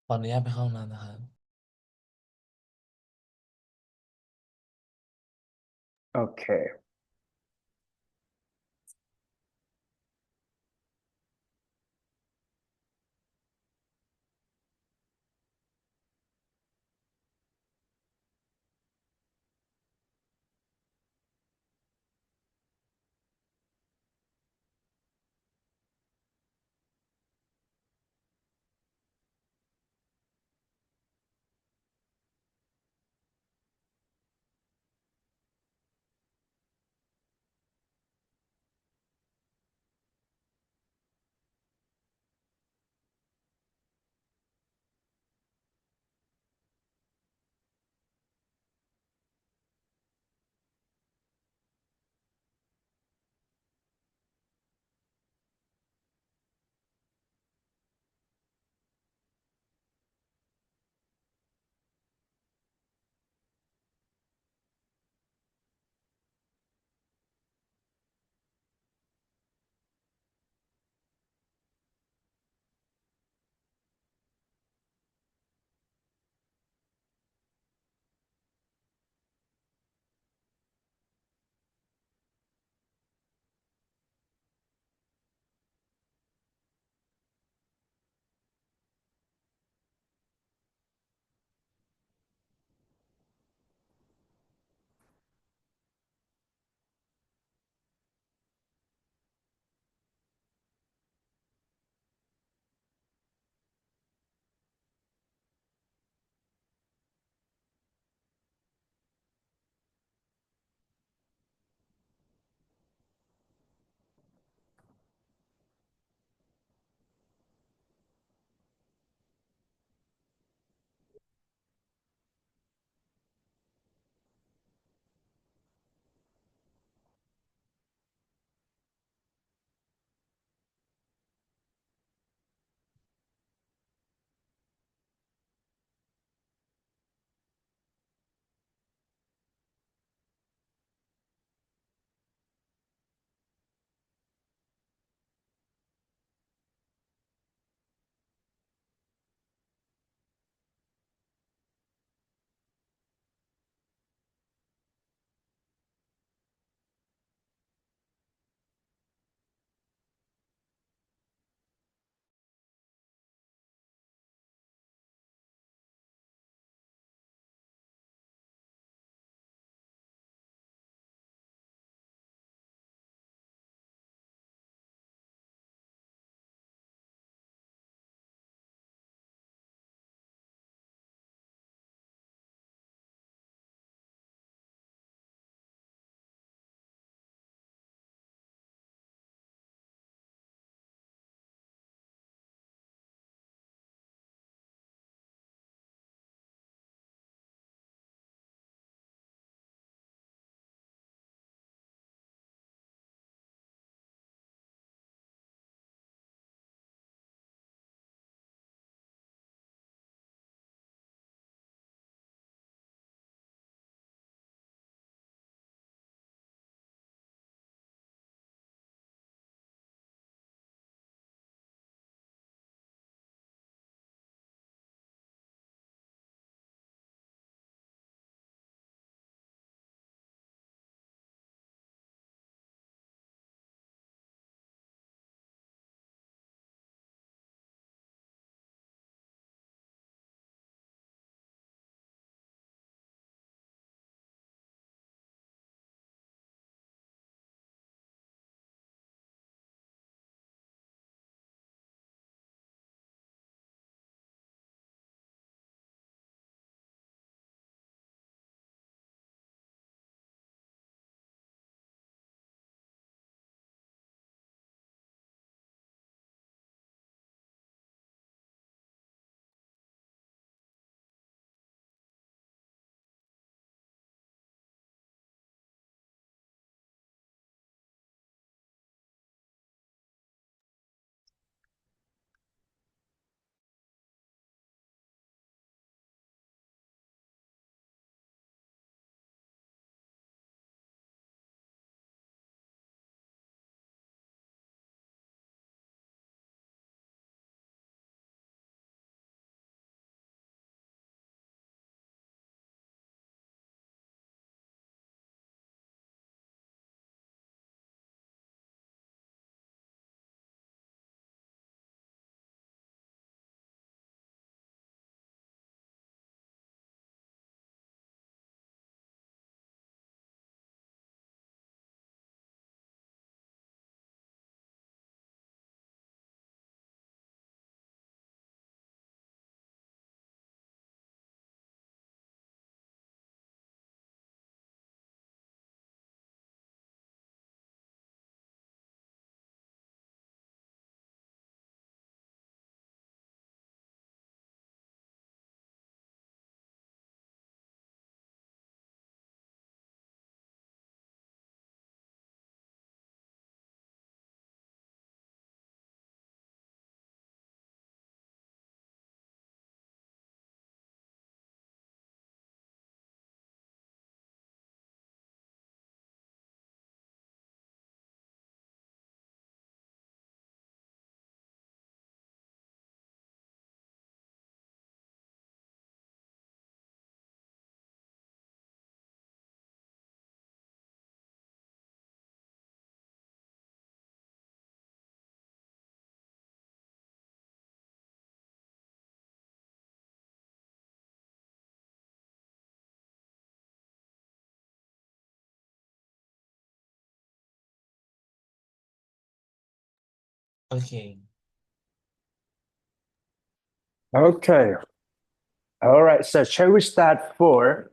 ขออนุญาตไปเข้าห้องน้ำนะครับโอเค Okay. Okay. All right. So shall we start sorry.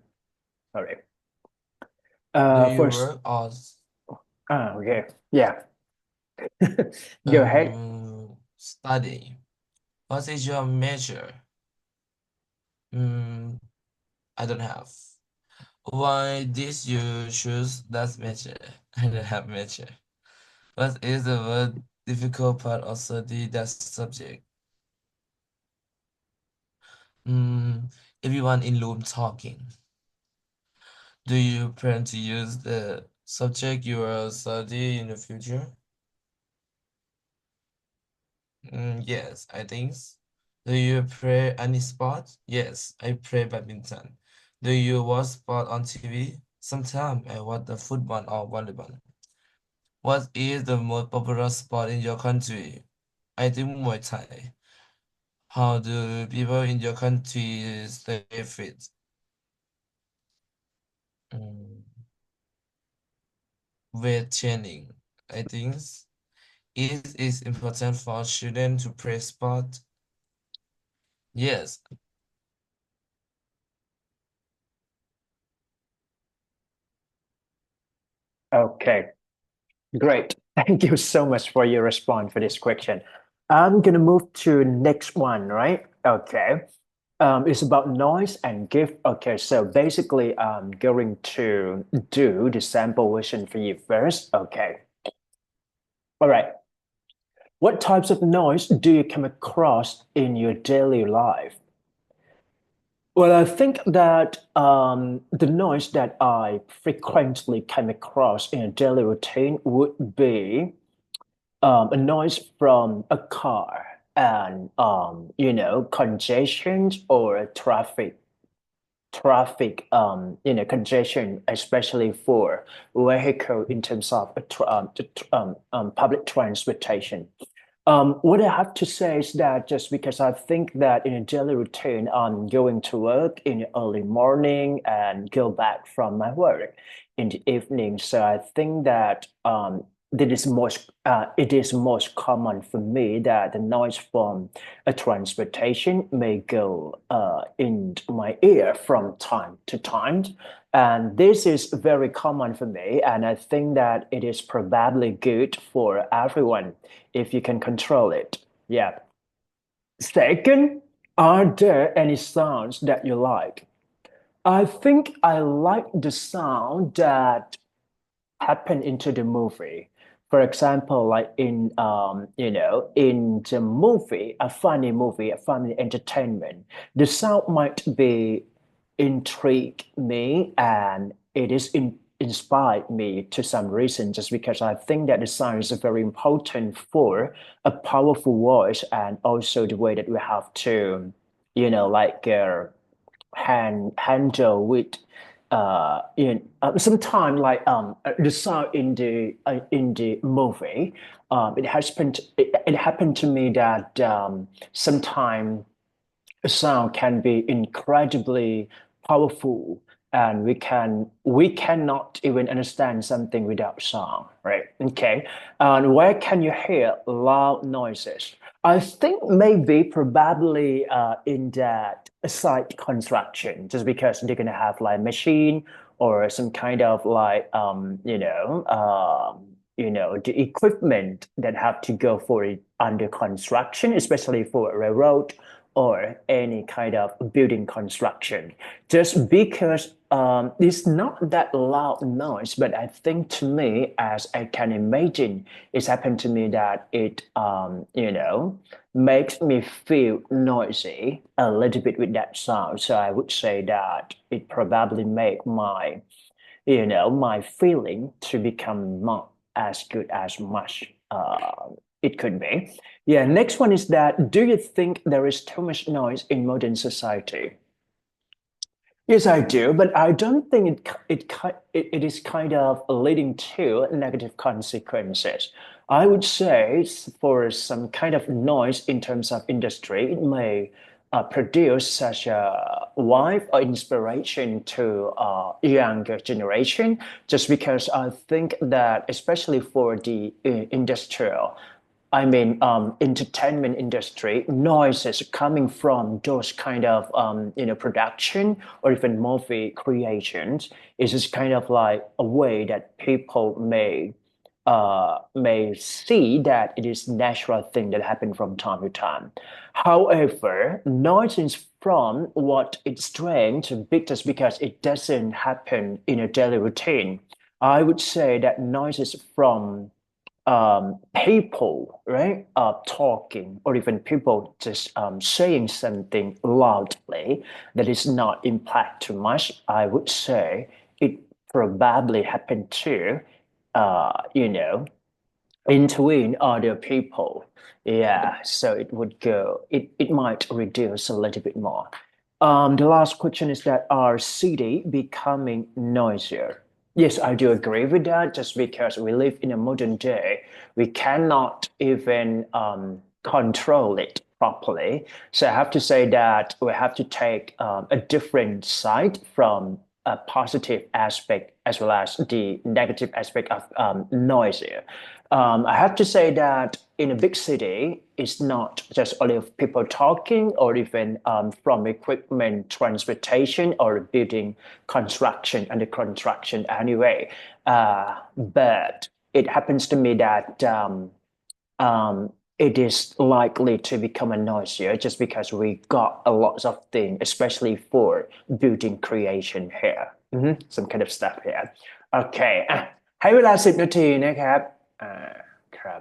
Do you First, work or okay. Yeah. Go ahead. study? What is your major? Mm, I don't have. Why did you choose that major? I don't have major. What is the most difficult part of study that subject? Mm, Everyone in room talking. Do you plan to use the subject you will study in the future? Yes, I think. Do you play any sport? Yes, I play badminton. Do you watch sport on TV? Sometimes I watch the football or volleyball. What is the most popular sport in your country? I think Muay Thai. How do people in your country stay fit? Mm, Weight training. I think it is important for children to play sport. Yes. Okay. Great. Thank you so much for your response for this question. I'm gonna move to next one, right? Okay. It's about noise and gift. Okay, so basically, I'm going to do the sample version for you first. Okay. All right. What types of noise do you come across in your daily life? Well, I think that the noise that I frequently come across in a daily routine would be a noise from a car and congestion or traffic congestion, especially for vehicle in terms of public transportation. What I have to say is that just because I think that in a daily routine, I'm going to work in the early morning and go back from my work in the evening. So I think that it is most common for me that the noise from a transportation may go in my ear from time to time. And this is very common for me. And I think that it is probably good for everyone if you can control it. Yeah. Second, are there any sounds that you like? I think I like the sound that happen into the movie. For example, like in the movie, a funny entertainment, the sound might be intrigue me and inspired me to some reason just because I think that the sound is very important for a powerful voice and also the way that we have to, like handle with in sometime like the sound in the movie it happened to me that sometime a sound can be incredibly powerful and we cannot even understand something without sound, right? Okay. And where can you hear loud noises? I think maybe probably in that site construction, just because they're gonna have like machine or some kind of like the equipment that have to go for it under construction, especially for a railroad or any kind of building construction. Just because it's not that loud noise, but I think to me, as I can imagine, it's happened to me that it makes me feel noisy a little bit with that sound. So I would say that it probably make my feeling to become not as good as much it could be. Yeah, next one is that do you think there is too much noise in modern society? Yes, I do, but I don't think it is kind of leading to negative consequences. I would say for some kind of noise in terms of industry, it may produce such a vibe or inspiration to younger generation, just because I think that especially for the industrial. entertainment industry, noises coming from those kind of production or even movie creations is just kind of like a way that people may see that it is natural thing that happen from time to time. However, noises from what it's strange just because it doesn't happen in a daily routine. I would say that noises from people, right, talking, or even people just saying something loudly that is not impact too much, I would say it probably happened to, uh, you know, intervene other people. Yeah, so it might reduce a little bit more. The last question is that are city becoming noisier? Yes, I do agree with that. Just because we live in a modern day, we cannot even control it properly. So I have to say that we have to take a different side from a positive aspect as well as the negative aspect of noise. I have to say that in a big city, it's not just only of people talking or even from equipment transportation or building construction and the construction anyway. But it happens to me that it is likely to become a noisier just because we got a lot of things, especially for building creation here. Some kind of stuff here. โอเคอ่ะให้เวลา10 นาทีนะครับอ่าครับ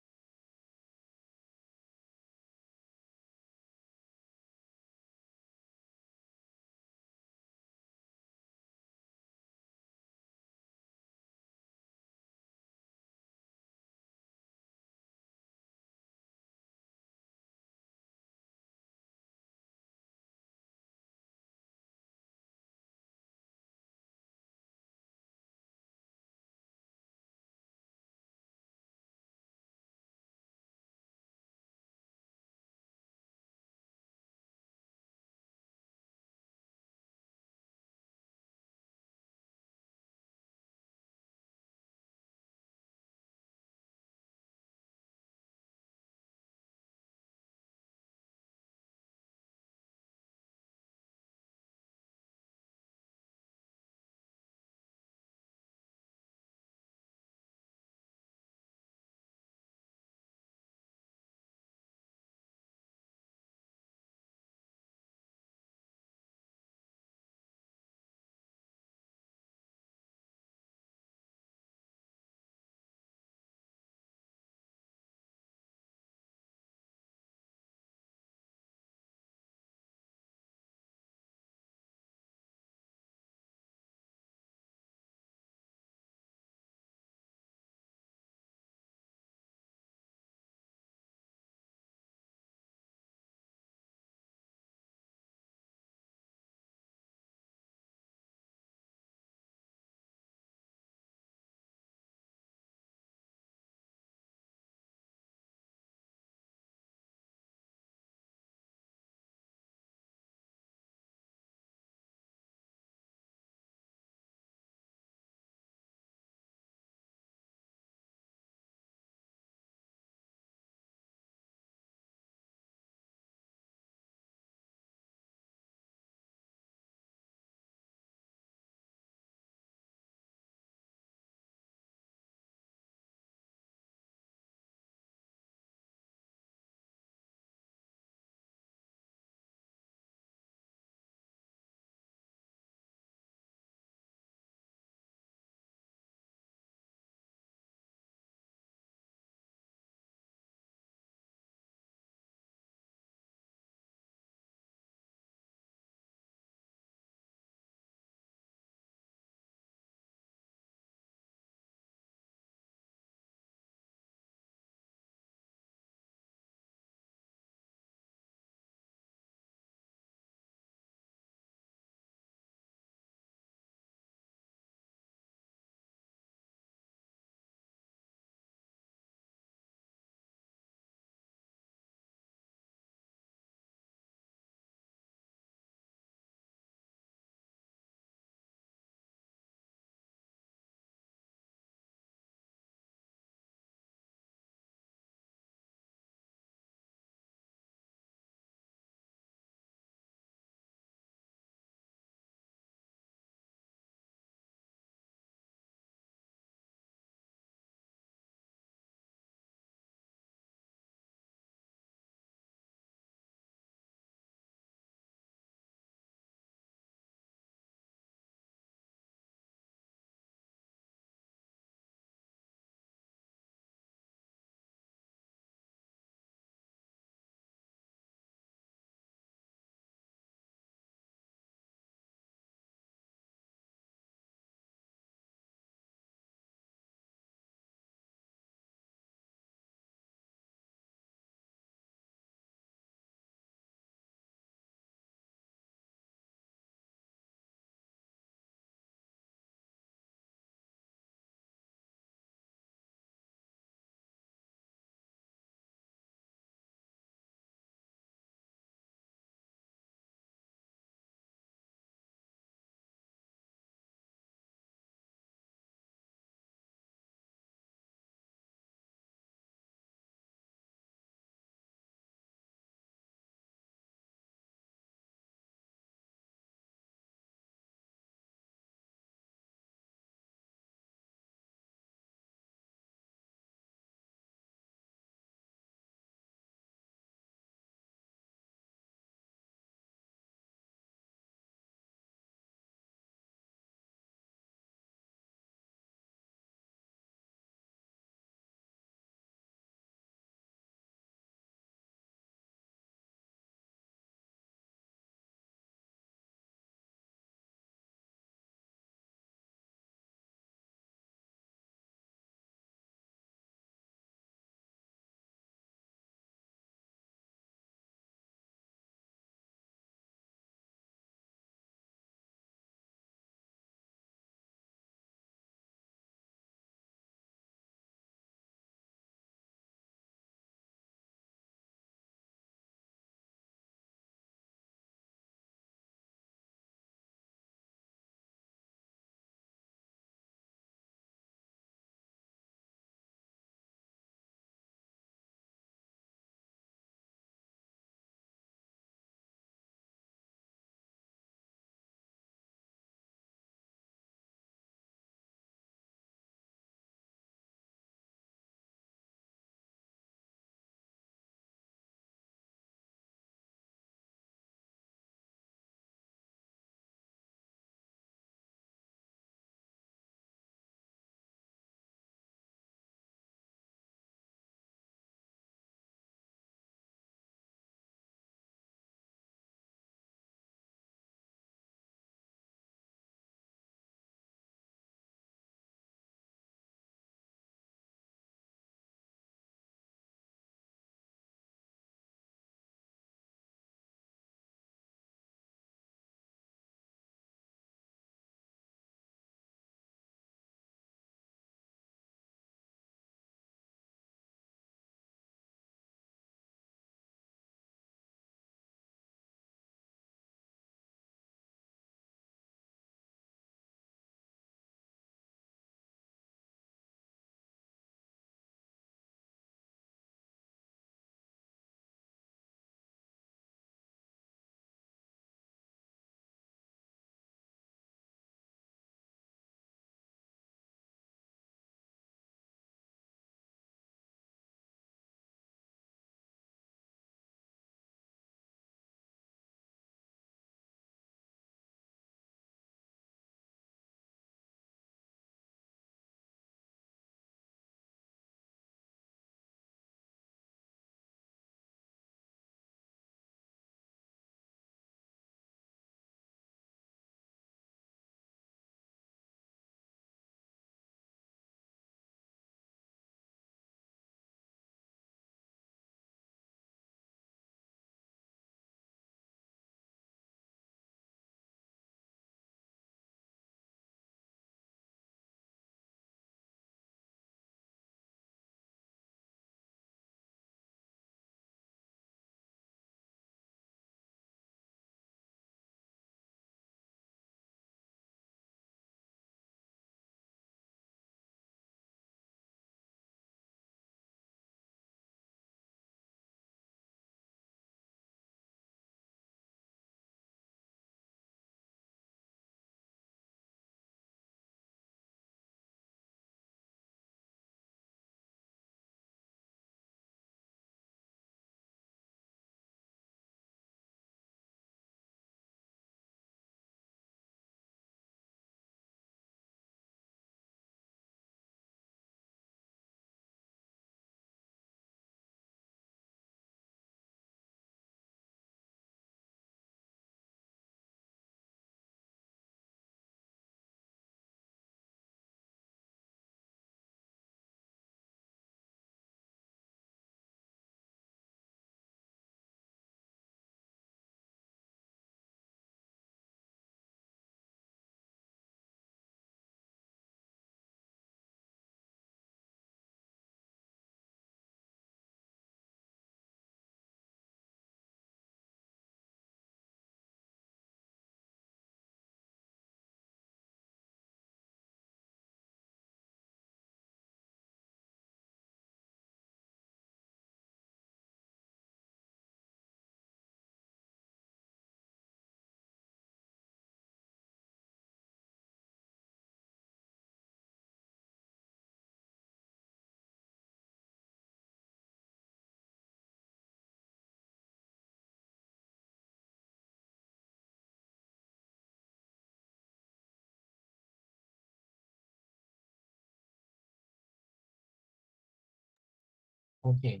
Okay.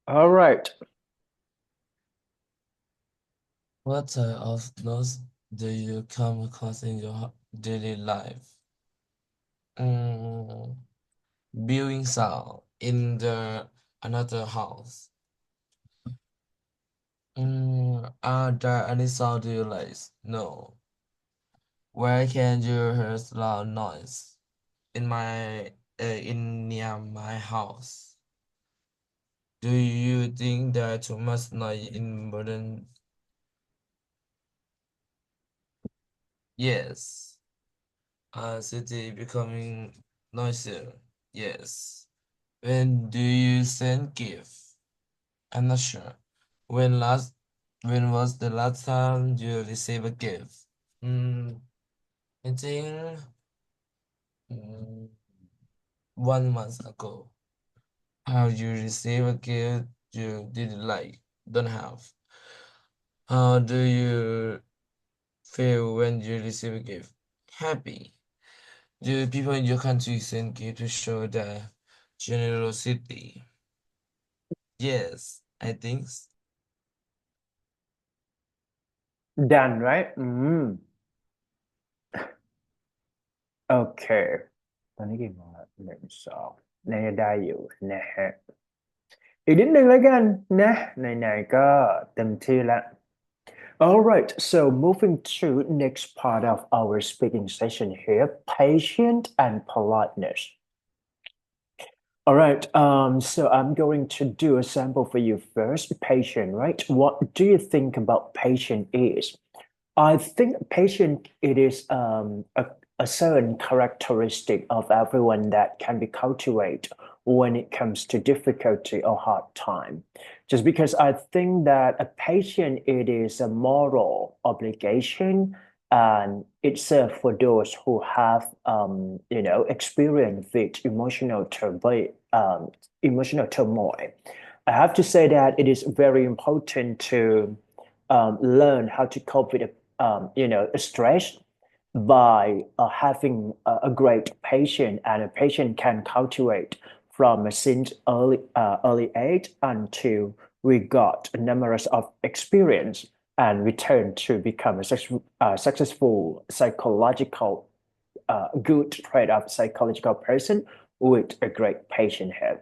All right. What type of noise do you come across in your daily life? Mm, Viewing sound in the another house. Are there any sound you like? No. Where can you hear loud noise? In near my house. Do you think there too much noise in modern? Yes. City becoming noisier. Yes. When do you send gift? I'm not sure. When last when was the last time you received a gift? Mm, I think mm, 1 month ago. How you receive a gift you didn't like, don't have. How do you feel when you receive a gift? Happy. Do people in your country send gift to show their generosity? Yes, I think. Done, right?โอเคตอนนี้กี่โมงแล้ว1 2น่าจะได้อยู่นะฮะอีกนิดนึงแล้วกันนะไหนๆก็เต็มที่แล้ว All right, so moving to next part of our speaking session here, patient and politeness. All right, so I'm going to do a sample for you first. Patient, right? What do you think about patient is? I think patient it is a certain characteristic of everyone that can be cultivated when it comes to difficulty or hard time. Just because I think that a patient it is a moral obligation and it's for those who have experience with emotional turmoil. I have to say that it is very important to learn how to cope with stress by having a great patient, and a patient can cultivate from since early age until we got numerous of experience and return to become a successful psychological good trait of psychological person with a great patient head.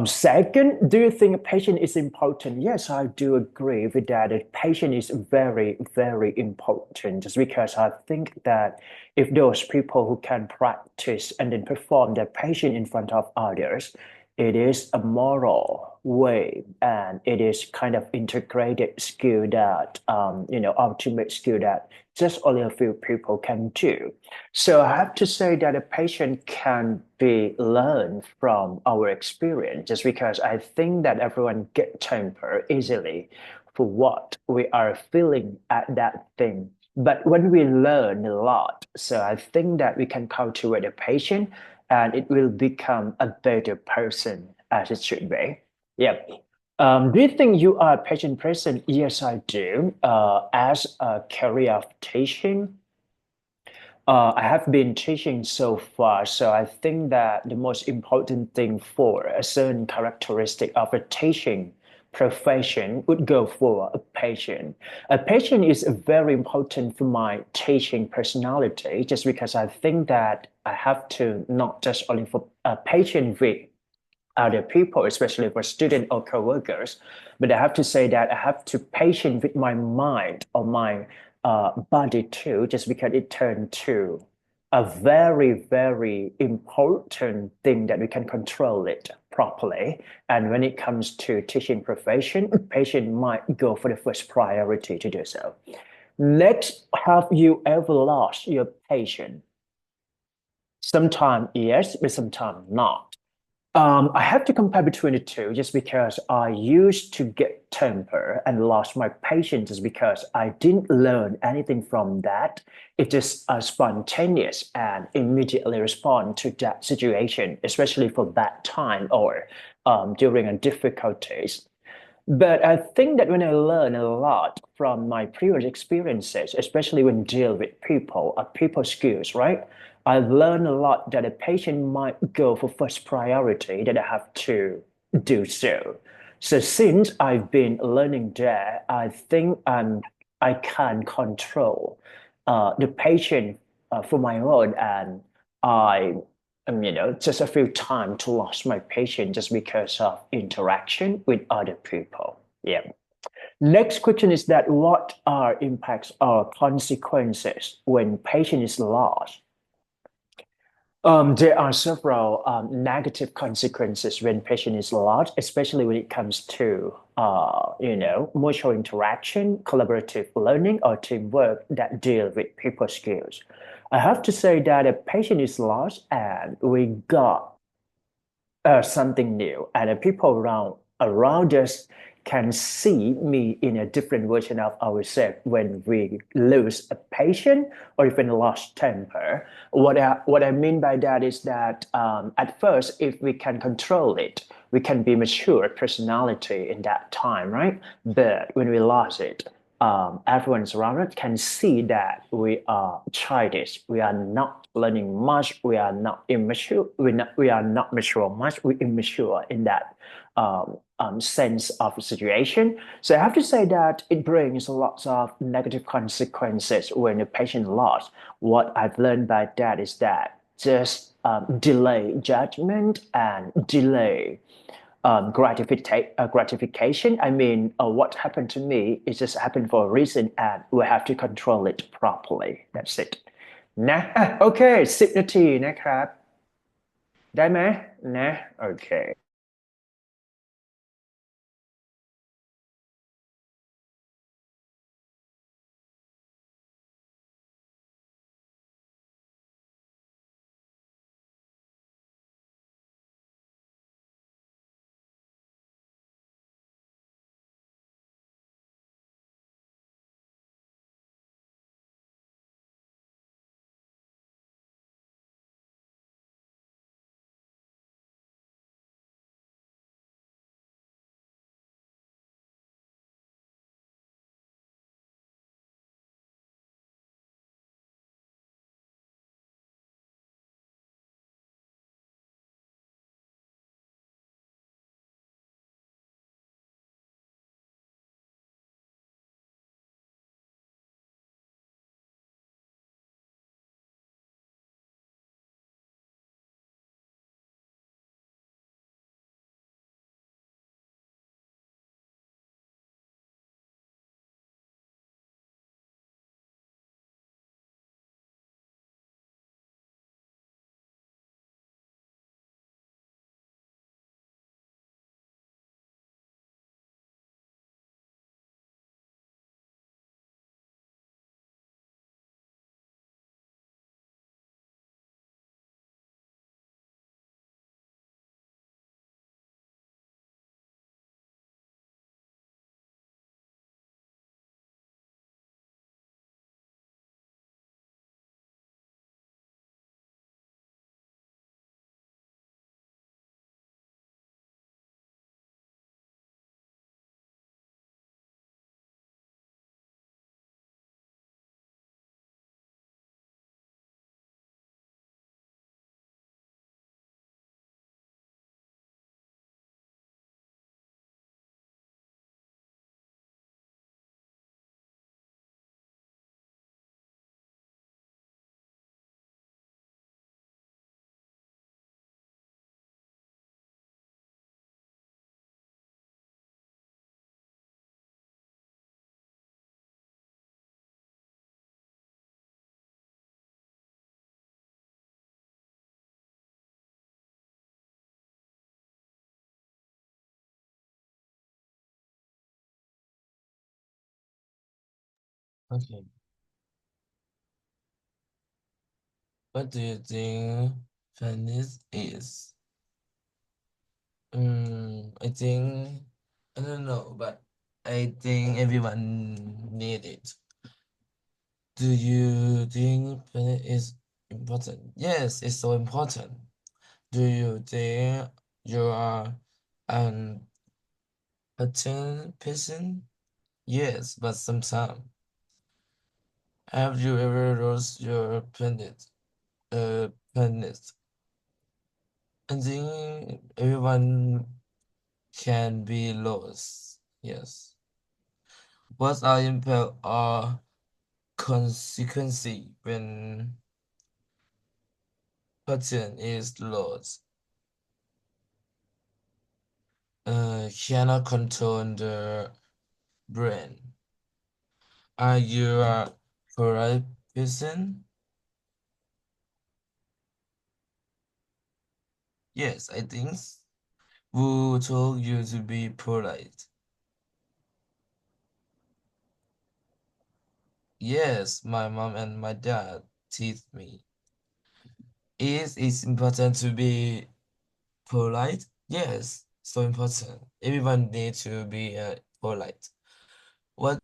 Second, do you think patient is important? Yes, I do agree with that. Patient is very, very important just because I think that if those people who can practice and then perform their patient in front of others, it is a moral way and it is kind of integrated skill that, ultimate skill that just only a few people can do. So I have to say that a patient can be learned from our experience just because I think that everyone get temper easily for what we are feeling at that thing. But when we learn a lot, so I think that we can cultivate a patient and it will become a better person as it should be. Yep. Do you think you are a patient person? Yes, I do. As a career of teaching, I have been teaching so far, so I think that the most important thing for a certain characteristic of a teaching profession would go for a patient. A patient is very important for my teaching personality, just because I think that I have to not just only for a patient with other people, especially for students or co-workers. But I have to say that I have to patient with my mind or my body too, just because it turned to a very, very important thing that we can control it properly. And when it comes to teaching profession, patient might go for the first priority to do so. Next, have you ever lost your patient? Sometimes yes, but sometimes not. I have to compare between the two just because I used to get temper and lost my patience just because I didn't learn anything from that. It is spontaneous and immediately respond to that situation, especially for that time or during a difficulties. But I think that when I learn a lot from my previous experiences, especially when deal with people, people skills, right? I've learned a lot that a patient might go for first priority that I have to do so. So since I've been learning that, I think I can control the patient for my own, and I just a few time to lost my patience just because of interaction with other people. Yeah. Next question is that what are impacts or consequences when patient is lost? There are several negative consequences when patient is lost, especially when it comes to mutual interaction, collaborative learning, or teamwork that deal with people skills. I have to say that a patient is lost and we got something new, and the people around us can see me in a different version of ourselves when we lose a patient or even lost temper. What I mean by that is that at first, if we can control it, we can be mature personality in that time, right? But when we lost it, everyone around us can see that we are childish. We are not learning much. We are not immature. We are not mature much. We immature in that sense of the situation. So I have to say that it brings lots of negative consequences when a patient lost. What I've learned by that is that just delay judgment and delay gratification. I mean, what happened to me is just happened for a reason, and we have to control it properly. That's it. นะโอเค10 นาทีนะครับได้ไหมนะโอเค Okay. What do you think fairness is? I think I don't know, but I think everyone need it. Do you think fairness is important? Yes, it's so important. Do you think you are um Person? Yes, but sometimes. Have you ever lost your planet? I think everyone can be lost. Yes. What are impact or consequence when person is lost? Cannot control the brain. Are you a polite person? Yes, I think. Who told you to be polite? Yes, my mom and my dad teach me. Is it important to be polite? Yes, so important. Everyone needs to be polite. What